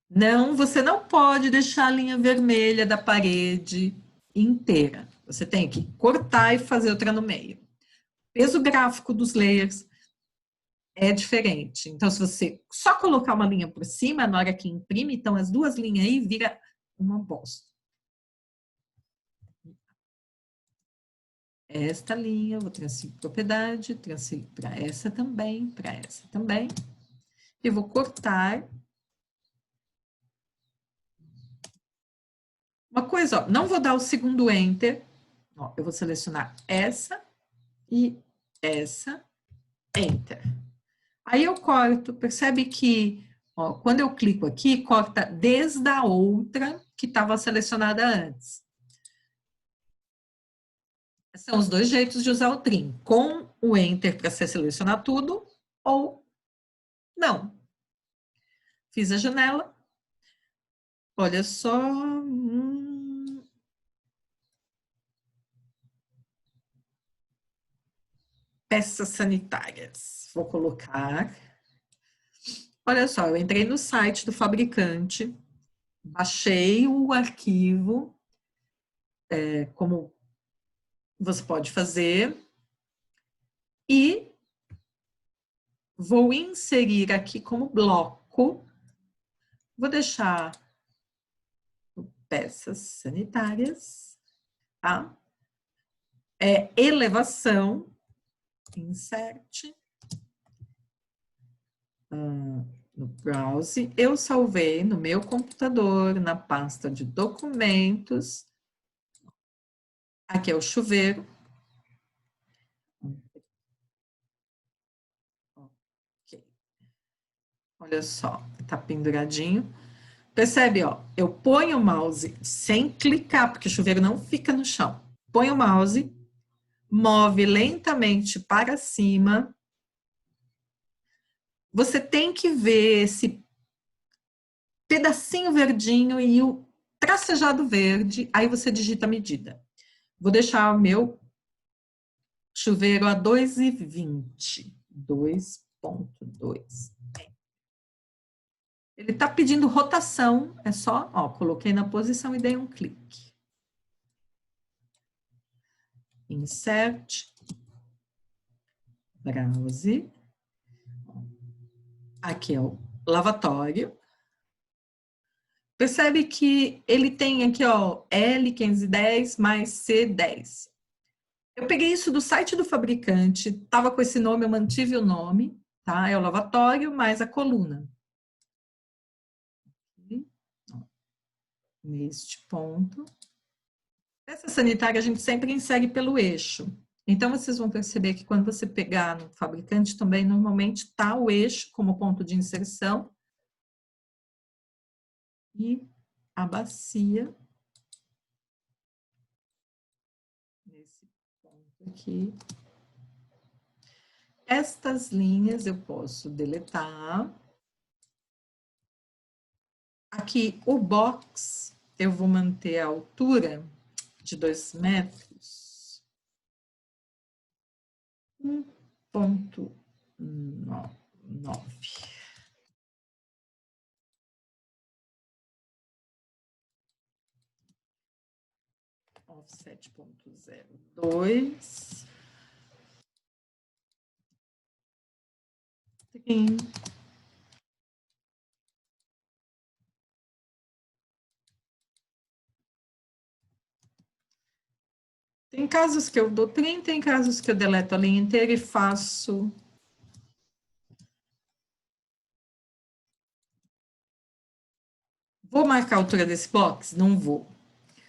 Não, você não pode deixar a linha vermelha da parede inteira. Você tem que cortar e fazer outra no meio. Peso gráfico dos layers é diferente. Então, se você só colocar uma linha por cima, na hora que imprime, então as duas linhas aí vira uma bosta. Esta linha, vou transferir propriedade, transferir para essa também, para essa também. E vou cortar. Uma coisa, ó, não vou dar o segundo enter. Ó, eu vou selecionar essa e essa, Enter. Aí eu corto, percebe que, ó, quando eu clico aqui, corta desde a outra que estava selecionada antes. São os dois jeitos de usar o trim, com o Enter para selecionar tudo, ou não. Fiz a janela, olha só, peças sanitárias, vou colocar, olha só, eu entrei no site do fabricante, baixei o arquivo, como você pode fazer, e vou inserir aqui como bloco, vou deixar peças sanitárias, tá? Elevação, insert, no browse, eu salvei no meu computador, na pasta de documentos, aqui é o chuveiro, ok, olha só, tá penduradinho, percebe, ó, eu ponho o mouse sem clicar, porque o chuveiro não fica no chão, põe o mouse, move lentamente para cima, você tem que ver esse pedacinho verdinho e o tracejado verde, aí você digita a medida. Vou deixar o meu chuveiro a 2,20. 2,2. Ele está pedindo rotação, é só, ó, coloquei na posição e dei um clique. Insert, browse. Aqui é o lavatório. Percebe que ele tem aqui, ó, L510 mais C10. Eu peguei isso do site do fabricante, estava com esse nome, eu mantive o nome, tá? É o lavatório mais a coluna. Neste ponto. Essa sanitária a gente sempre insere pelo eixo. Então, vocês vão perceber que quando você pegar no fabricante também, normalmente está o eixo como ponto de inserção. E a bacia. Nesse ponto aqui. Estas linhas eu posso deletar. Aqui, o box, eu vou manter a altura de 2 metros. 1,9. Offset 0,2. Trim. Tem casos que eu dou trim, tem casos que eu deleto a linha inteira e faço. Vou marcar a altura desse box? Não vou.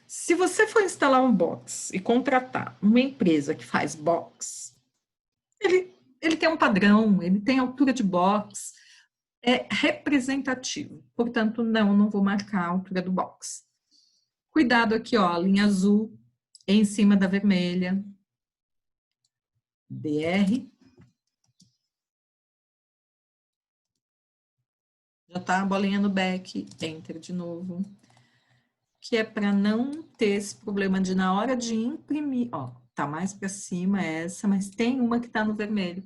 Se você for instalar um box e contratar uma empresa que faz box, ele tem um padrão, ele tem altura de box, é representativo. Portanto, não vou marcar a altura do box. Cuidado aqui, ó, a linha azul em cima da vermelha. DR. Já tá a bolinha no back, enter de novo. Que é para não ter esse problema de na hora de imprimir, ó, tá mais para cima essa, mas tem uma que tá no vermelho.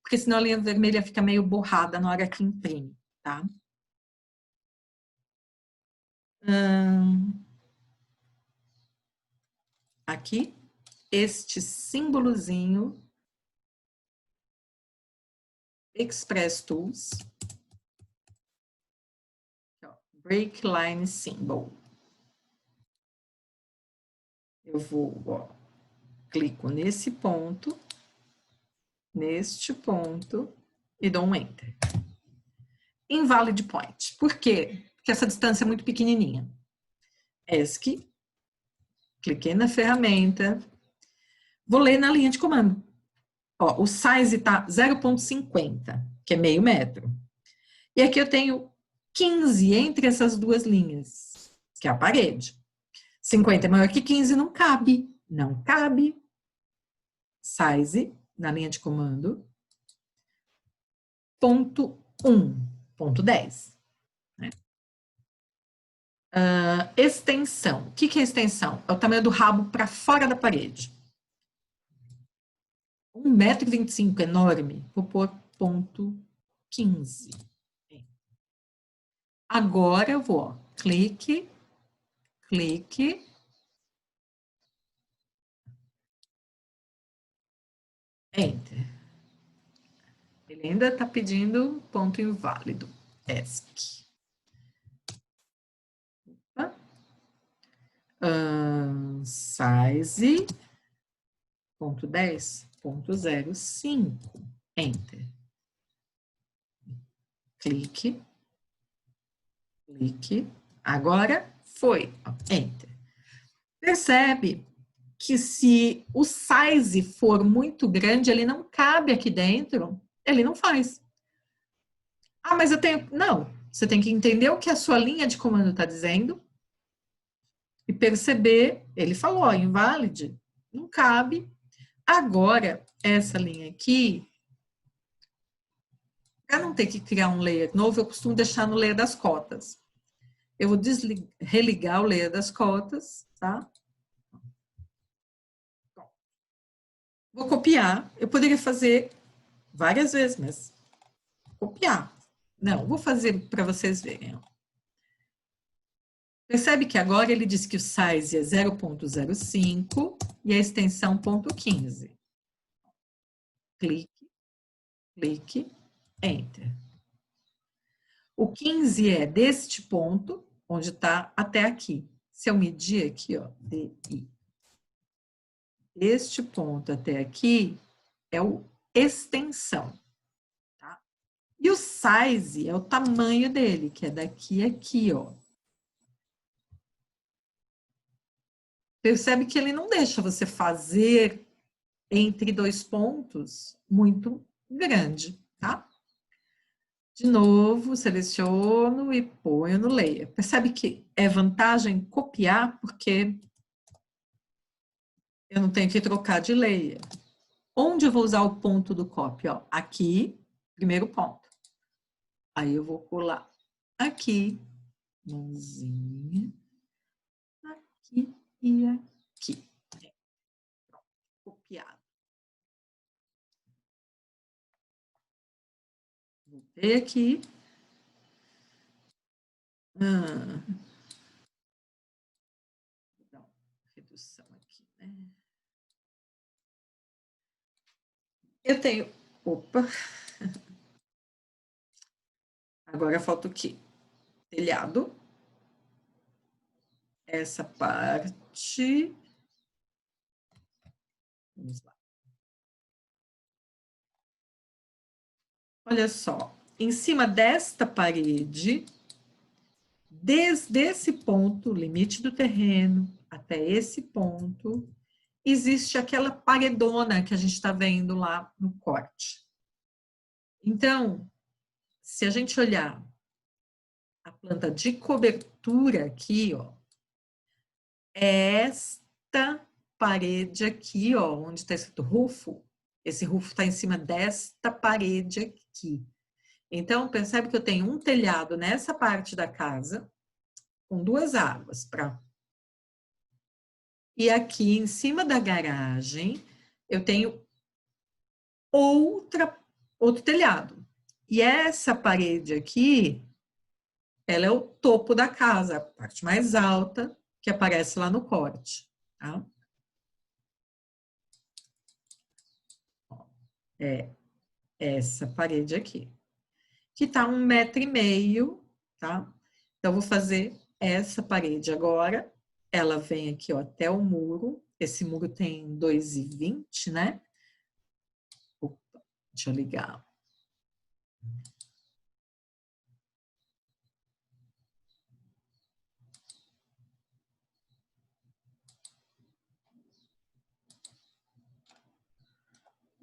Porque senão a linha vermelha fica meio borrada na hora que imprime, tá? Aqui, este símbolozinho Express Tools, Break Line Symbol. Eu vou, ó, clico nesse ponto, neste ponto, e dou um Enter. Invalid Point. Por quê? Porque essa distância é muito pequenininha. ESC, cliquei na ferramenta, vou ler na linha de comando. Ó, o size tá 0,50, que é meio metro. E aqui eu tenho 15 entre essas duas linhas, que é a parede. 50 é maior que 15, não cabe. Não cabe. Size, na linha de comando, ponto 1, ponto 10. Né? Extensão. O que é extensão? É o tamanho do rabo para fora da parede. 1,25 m, enorme. Vou pôr ponto 15. Agora eu vou, ó, clique, clique. Enter. Ele ainda está pedindo ponto inválido. ESC. Size, ponto 10, ponto 05. Enter. Clique. Clique. Agora foi. Enter. Percebe que se o size for muito grande, ele não cabe aqui dentro, ele não faz. Ah, mas eu tenho... Não, você tem que entender o que a sua linha de comando está dizendo e perceber, ele falou, ó, invalid, não cabe. Agora, essa linha aqui, para não ter que criar um layer novo, eu costumo deixar no layer das cotas. Eu vou religar o layer das cotas, tá? Vou copiar. Eu poderia fazer várias vezes, mas copiar. Não, vou fazer para vocês verem. Percebe que agora ele diz que o size é 0,05 e a extensão 0,15. Clique, clique, enter. O 15 é deste ponto, onde está até aqui. Se eu medir aqui, ó, DI, este ponto até aqui é o extensão. Tá? E o size é o tamanho dele, que é daqui a aqui, ó. Percebe que ele não deixa você fazer entre dois pontos muito grande, tá? De novo, seleciono e ponho no layer. Percebe que é vantagem copiar, porque eu não tenho que trocar de layer. Onde eu vou usar o ponto do copy? Ó, aqui, primeiro ponto. Aí eu vou colar aqui, mãozinha, aqui e aqui. Pronto, copiado. Voltei aqui. Vou dar uma redução aqui, né? Eu tenho... Opa! Agora falta o quê? Telhado. Essa parte... Vamos lá. Olha só. Em cima desta parede, desde esse ponto, limite do terreno, até esse ponto, existe aquela paredona que a gente está vendo lá no corte. Então, se a gente olhar a planta de cobertura aqui, ó, é esta parede aqui, ó, onde está escrito rufo. Esse rufo está em cima desta parede aqui. Então, percebe que eu tenho um telhado nessa parte da casa, com duas águas para... E aqui em cima da garagem, eu tenho outro telhado. E essa parede aqui, ela é o topo da casa, a parte mais alta que aparece lá no corte. Tá? É essa parede aqui, que tá 1,5 m, tá? Então, eu vou fazer essa parede agora. Ela vem aqui, ó, até o muro. Esse muro tem 2,20, né? Opa, deixa eu ligar.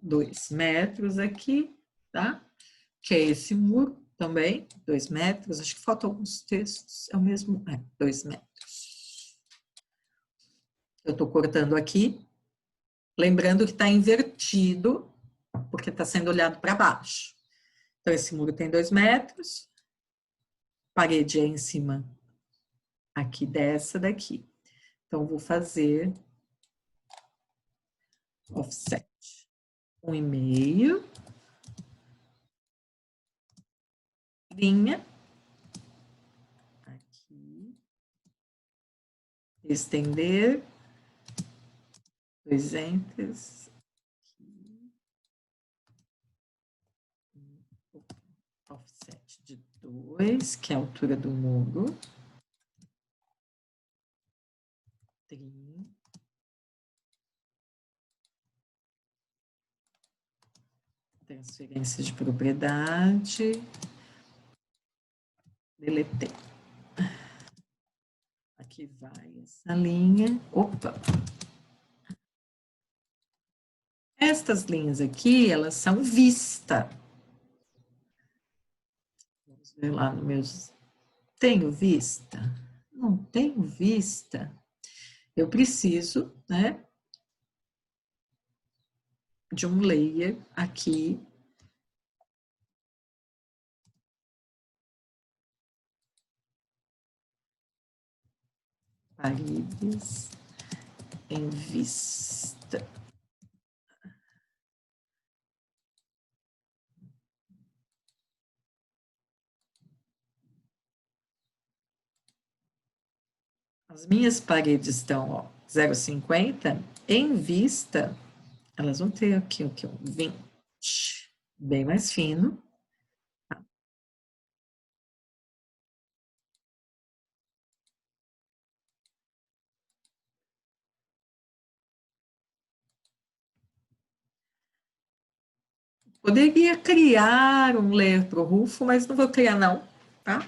2 metros aqui, tá? Que é esse muro também, 2 metros. Acho que faltam alguns textos, é o mesmo, 2 metros. Eu estou cortando aqui, lembrando que está invertido, porque está sendo olhado para baixo. Então, esse muro tem 2 metros, parede é em cima aqui dessa daqui. Então, vou fazer offset 1,5, linha, aqui, estender, 200, offset de 2, que é a altura do muro, transferência de propriedade, deletei. Aqui vai essa linha, opa! Estas linhas aqui, elas são vista. Vamos ver lá no meus... Tenho vista? Não tenho vista. Eu preciso, né, de um layer aqui. Paredes em vista. As minhas paredes estão, ó, 0,50. Em vista, elas vão ter aqui o que? 20. Bem mais fino. Poderia criar um layer para o Rufo, mas não vou criar não, tá?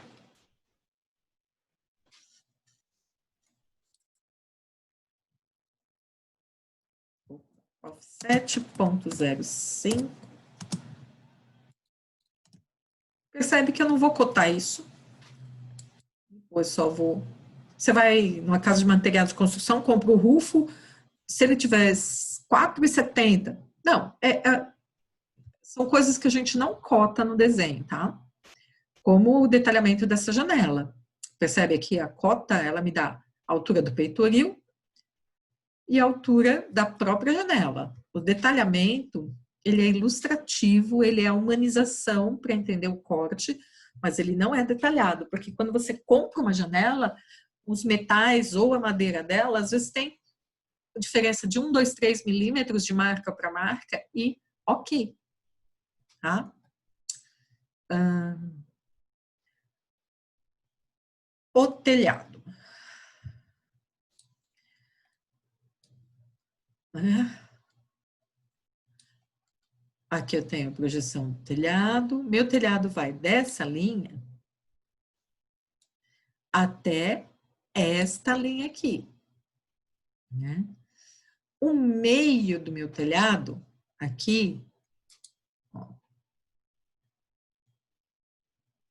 Offset 0,05. Percebe que eu não vou cotar isso. Depois só vou... Você vai numa casa de material de construção, compra o Rufo, se ele tiver 4,70... Não, são coisas que a gente não cota no desenho, tá? Como o detalhamento dessa janela. Percebe aqui a cota, ela me dá a altura do peitoril e a altura da própria janela. O detalhamento, ele é ilustrativo, ele é a humanização para entender o corte, mas ele não é detalhado, porque quando você compra uma janela, os metais ou a madeira dela, às vezes tem diferença de 1, 2, 3 milímetros de marca para marca e ok. Tá? O telhado. Aqui eu tenho a projeção do telhado. Meu telhado vai dessa linha até esta linha aqui. Né? O meio do meu telhado, aqui, ó,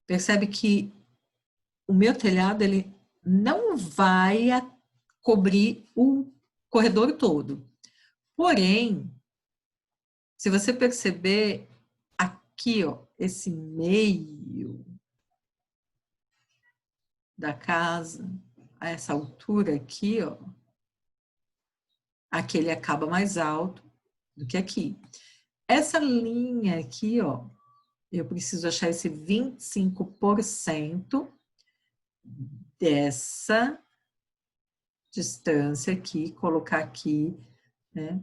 percebe que o meu telhado, ele não vai cobrir o corredor todo. Porém, se você perceber aqui, ó, esse meio da casa, a essa altura aqui, ó, aqui ele acaba mais alto do que aqui. Essa linha aqui, ó, eu preciso achar esse 25% dessa distância aqui, colocar aqui, né?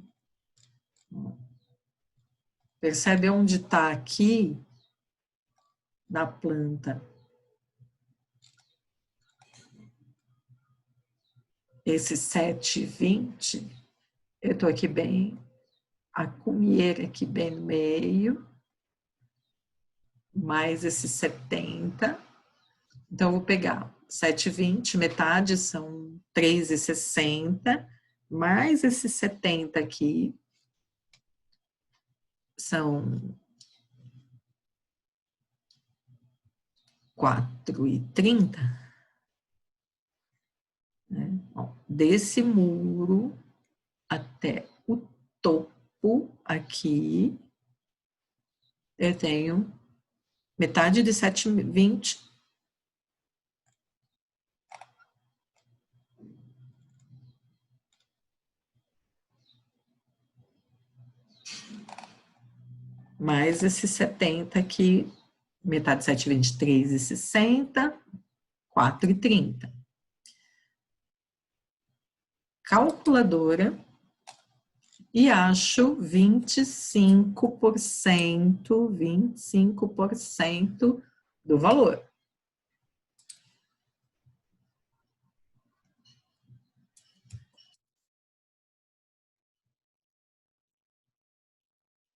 Percebe onde está aqui na planta? Esse 7,20, eu estou aqui bem, a cumieira aqui bem no meio, mais esse 70. Então, eu vou pegar 7,20, metade são 3,60, mais esse 70 aqui. são 4,30, né? Bom, desse muro até o topo aqui, eu tenho metade de 7,20. Mais esse 70 aqui, metade de 7,20, 3,60, 4,30. Calculadora e acho 25% do valor.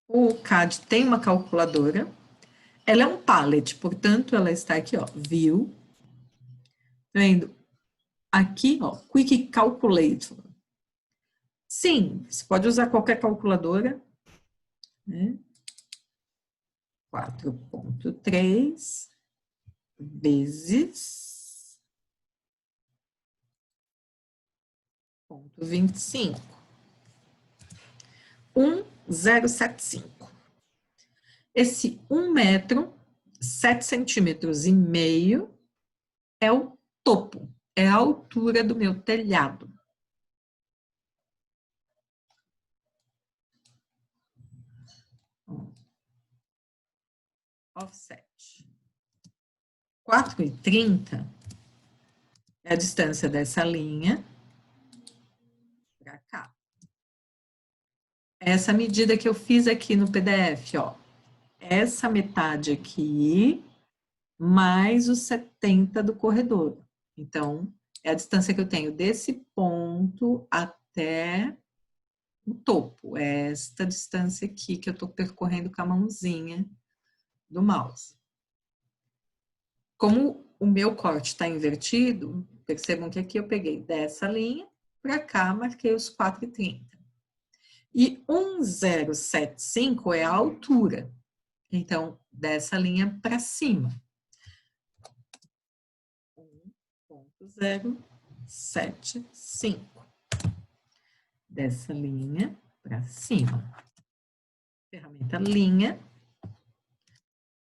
O CAD tem uma calculadora. Ela é um pallet, portanto, ela está aqui, ó, View. Vendo? Aqui, ó, Quick Calculator. Sim, você pode usar qualquer calculadora, né? 4,3 vezes 0,25. 1,075. Esse 1 metro, 7 centímetros e meio é o topo, é a altura do meu telhado. Offset. 4,30 é a distância dessa linha para cá. Essa medida que eu fiz aqui no PDF, ó. Essa metade aqui, mais os 70 do corredor. Então, é a distância que eu tenho desse ponto até o topo. É esta distância aqui que eu estou percorrendo com a mãozinha do mouse. Como o meu corte está invertido, percebam que aqui eu peguei dessa linha para cá, marquei os 4,30. E 1,075 é a altura. Então, dessa linha para cima. 1,075. Dessa linha para cima. Ferramenta linha.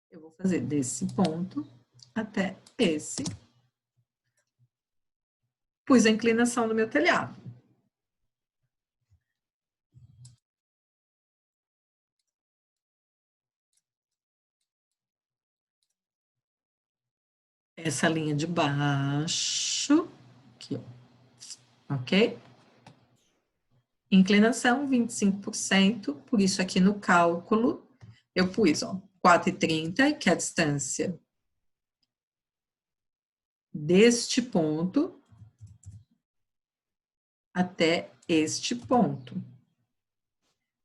Eu vou fazer desse ponto até esse. Pus a inclinação do meu telhado. Essa linha de baixo, aqui, ó. Ok? Inclinação 25%, por isso aqui no cálculo eu pus, ó, 4,30, que é a distância deste ponto até este ponto.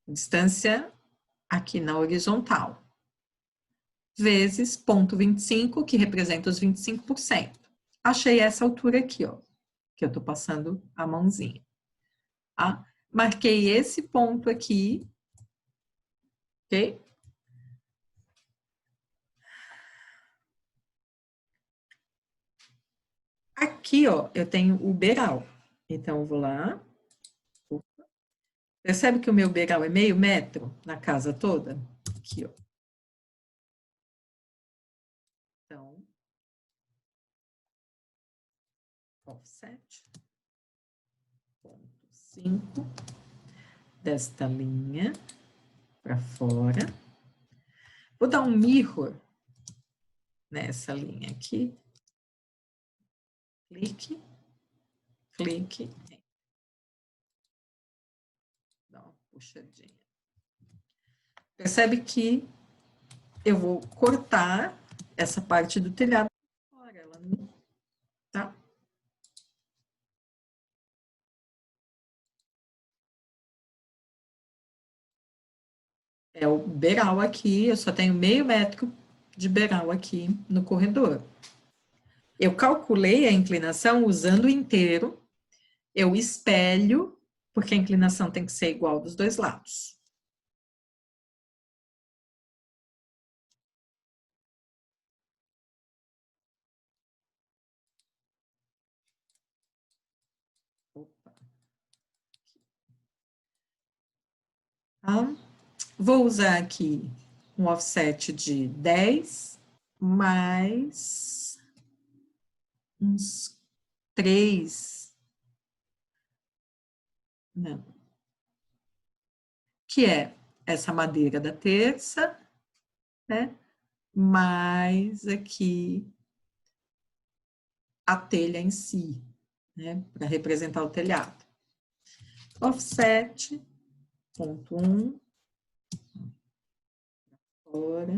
Distância aqui na horizontal. Vezes 0,25, que representa os 25%. Achei essa altura aqui, ó, que eu tô passando a mãozinha. Tá? Marquei esse ponto aqui, ok? Aqui, ó, eu tenho o beiral. Então, eu vou lá. Percebe que o meu beiral é meio metro na casa toda? Aqui, ó. Então, offset. 0,5 desta linha para fora. Vou dar um mirror nessa linha aqui. Clique, clique. Dá uma puxadinha. Percebe que eu vou cortar essa parte do telhado fora, ela não, tá? É o beiral aqui, eu só tenho meio metro de beiral aqui no corredor. Eu calculei a inclinação usando o inteiro, eu espelho, porque a inclinação tem que ser igual dos dois lados. Opa. Tá? Vou usar aqui um offset de 10, mais uns 3, não, que é essa madeira da terça, né? Mais aqui a telha em si, né? Para representar o telhado. Offset, ponto 1, fora.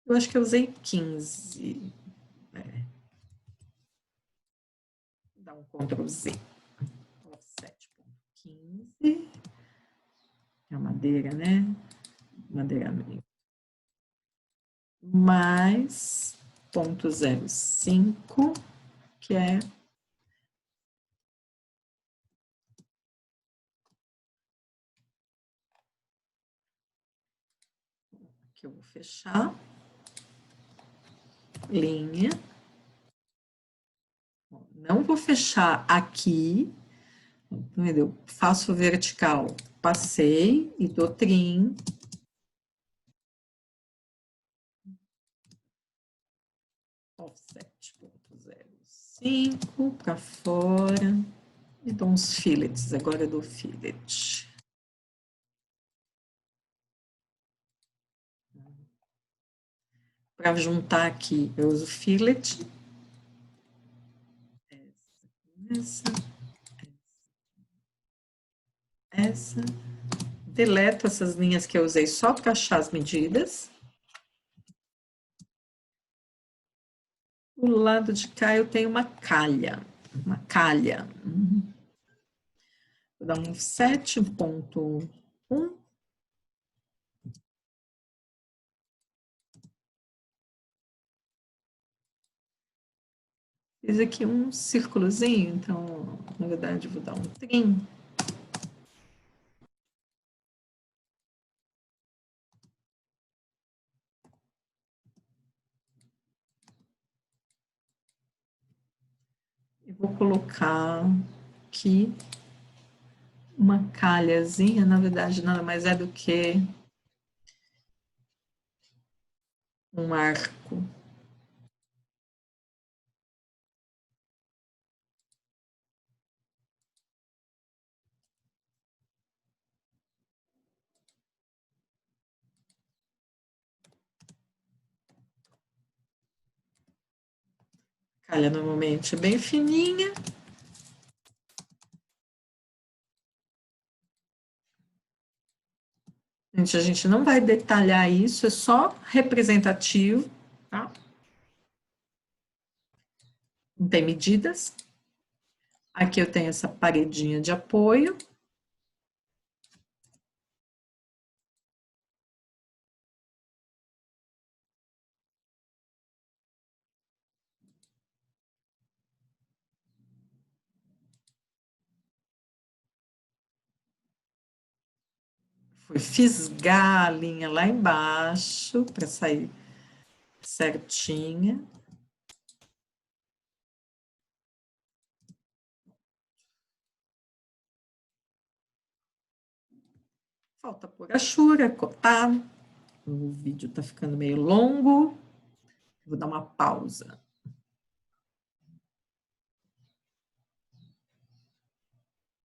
Eu acho que eu usei 15. Dá um Ctrl Z. Offset, ponto 15. É a madeira, né? Madeiramento. Mais ponto 0,5, que é que eu vou fechar, linha, não vou fechar aqui, entendeu? Faço vertical, passei e dou trim, offset, ponto 0,5 para fora, e dou uns fillets, agora eu dou fillet. Para juntar aqui, eu uso fillet, essa, deleto essas linhas que eu usei só para achar as medidas. Do lado de cá eu tenho uma calha. Uma calha. Vou dar um 7,1. Fiz aqui um círculozinho, então, na verdade, vou dar um trim. E vou colocar aqui uma calhazinha, na verdade, nada mais é do que um arco. Calha normalmente é bem fininha. A gente não vai detalhar isso, é só representativo, tá? Não tem medidas. Aqui eu tenho essa paredinha de apoio. Fui fisgar a linha lá embaixo para sair certinha. Falta por achura, cotar. O vídeo está ficando meio longo. Vou dar uma pausa.